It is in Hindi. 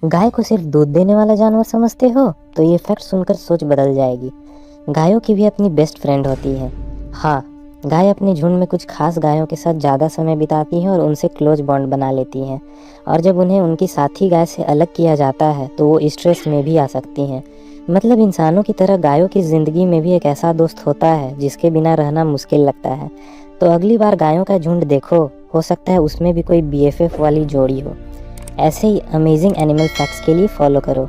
गाय को सिर्फ दूध देने वाला जानवर समझते हो? तो ये फैक्ट सुनकर सोच बदल जाएगी। गायों की भी अपनी बेस्ट फ्रेंड होती है। हाँ, गाय अपने झुंड में कुछ खास गायों के साथ ज़्यादा समय बिताती हैं और उनसे क्लोज बॉन्ड बना लेती हैं। और जब उन्हें उनकी साथी गाय से अलग किया जाता है तो वो स्ट्रेस में भी आ सकती हैं। मतलब इंसानों की तरह गायों की ज़िंदगी में भी एक ऐसा दोस्त होता है जिसके बिना रहना मुश्किल लगता है। तो अगली बार गायों का झुंड देखो, हो सकता है उसमें भी कोई BFF वाली जोड़ी हो। ऐसे ही अमेजिंग एनिमल फैक्ट्स के लिए फॉलो करो।